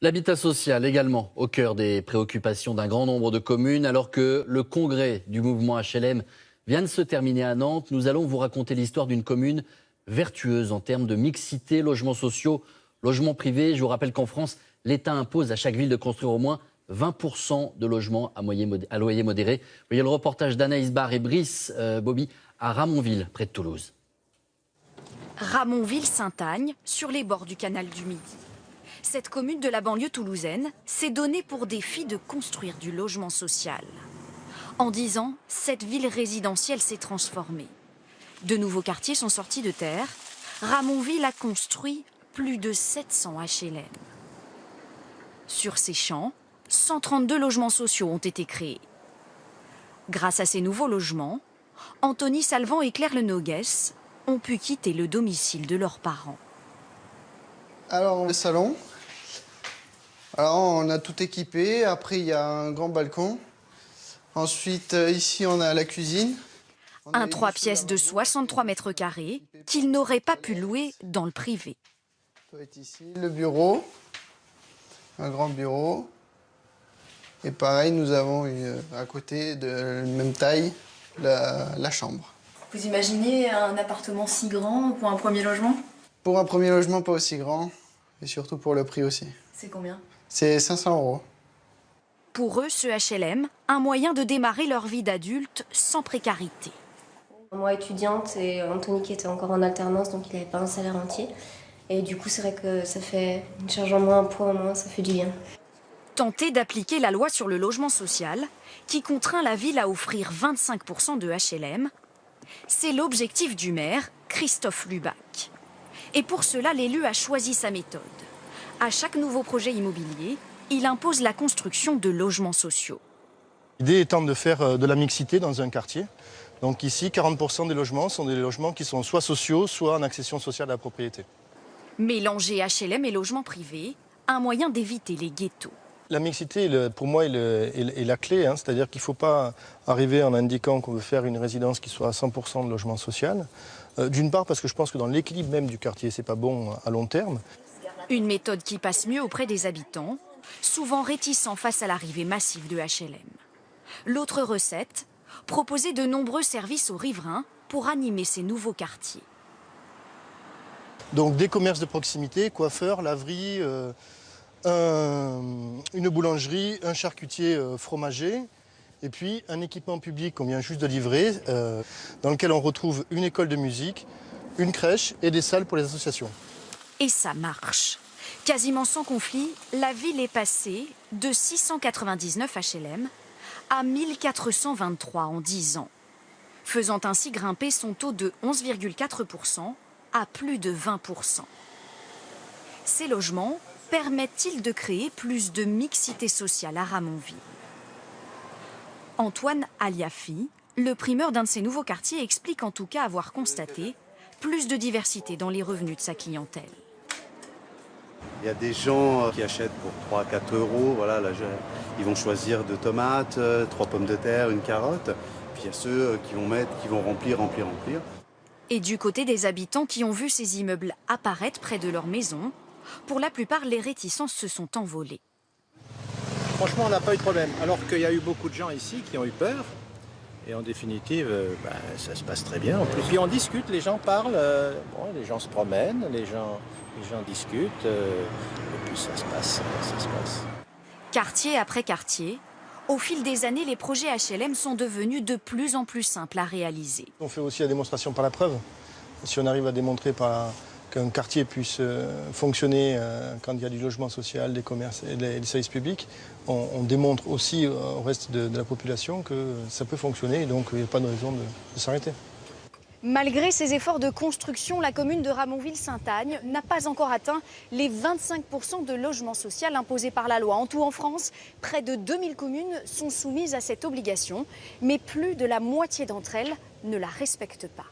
L'habitat social également au cœur des préoccupations d'un grand nombre de communes. Alors que le congrès du mouvement HLM vient de se terminer à Nantes, nous allons vous raconter l'histoire d'une commune vertueuse en termes de mixité, logements sociaux, logements privés. Je vous rappelle qu'en France, l'État impose à chaque ville de construire au moins 20% de logements à loyer modéré. Vous voyez le reportage d'Anaïs Barre et Brice Bobby à Ramonville, près de Toulouse. Ramonville-Saint-Agne, sur les bords du canal du Midi. Cette commune de la banlieue toulousaine s'est donnée pour défi de construire du logement social. En 10 ans, cette ville résidentielle s'est transformée. De nouveaux quartiers sont sortis de terre. Ramonville a construit plus de 700 HLM. Sur ces champs, 132 logements sociaux ont été créés. Grâce à ces nouveaux logements, Anthony Salvant et Claire Lenoguès ont pu quitter le domicile de leurs parents. Alors, le salon. Alors, on a tout équipé. Après, il y a un grand balcon. Ensuite, ici, on a la cuisine. Un 3 pièces de 63 mètres carrés qu'ils n'auraient pas pu louer dans le privé. Ici, le bureau. Un grand bureau. Et pareil, nous avons à côté de la même taille, la chambre. Vous imaginez un appartement si grand pour un premier logement? Pour un premier logement, pas aussi grand. Et surtout pour le prix aussi. C'est combien? C'est 500 €. Pour eux, ce HLM, un moyen de démarrer leur vie d'adulte sans précarité. Moi étudiante et Anthony qui était encore en alternance, donc il n'avait pas un salaire entier. Et du coup, c'est vrai que ça fait une charge en moins, un poids en moins, ça fait du bien. Tenter d'appliquer la loi sur le logement social, qui contraint la ville à offrir 25% de HLM, c'est l'objectif du maire, Christophe Lubac. Et pour cela, l'élu a choisi sa méthode. À chaque nouveau projet immobilier, il impose la construction de logements sociaux. L'idée étant de faire de la mixité dans un quartier. Donc ici, 40% des logements sont des logements qui sont soit sociaux, soit en accession sociale à la propriété. Mélanger HLM et logements privés, un moyen d'éviter les ghettos. La mixité, pour moi, est la clé. C'est-à-dire qu'il ne faut pas arriver en indiquant qu'on veut faire une résidence qui soit à 100% de logement social. D'une part, parce que je pense que dans l'équilibre même du quartier, ce n'est pas bon à long terme. Une méthode qui passe mieux auprès des habitants, souvent réticents face à l'arrivée massive de HLM. L'autre recette, proposer de nombreux services aux riverains pour animer ces nouveaux quartiers. Donc des commerces de proximité, coiffeurs, laveries, une boulangerie, un charcutier fromager, et puis un équipement public qu'on vient juste de livrer, dans lequel on retrouve une école de musique, une crèche et des salles pour les associations. Et ça marche. Quasiment sans conflit, la ville est passée de 699 HLM à 1423 en 10 ans, faisant ainsi grimper son taux de 11,4% à plus de 20%. Ces logements permettent-ils de créer plus de mixité sociale à Ramonville? Antoine Aliafi, le primeur d'un de ces nouveaux quartiers, explique en tout cas avoir constaté plus de diversité dans les revenus de sa clientèle. Il y a des gens qui achètent pour 3-4 €, voilà, là, ils vont choisir 2 tomates, 3 pommes de terre, une carotte. Puis il y a ceux qui vont remplir. Et du côté des habitants qui ont vu ces immeubles apparaître près de leur maison, pour la plupart, les réticences se sont envolées. Franchement, on n'a pas eu de problème, alors qu'il y a eu beaucoup de gens ici qui ont eu peur. Et en définitive, ça se passe très bien. En plus. Puis on discute, les gens parlent, les gens se promènent, les gens discutent, et puis ça se passe. Quartier après quartier, au fil des années, les projets HLM sont devenus de plus en plus simples à réaliser. On fait aussi la démonstration par la preuve. Si on arrive à démontrer qu'un quartier puisse fonctionner quand il y a du logement social, des commerces et des services publics, on démontre aussi au reste de la population que ça peut fonctionner et donc il n'y a pas de raison de s'arrêter. Malgré ses efforts de construction, la commune de Ramonville-Saint-Agne n'a pas encore atteint les 25% de logement social imposés par la loi. En tout en France, près de 2000 communes sont soumises à cette obligation, mais plus de la moitié d'entre elles ne la respectent pas.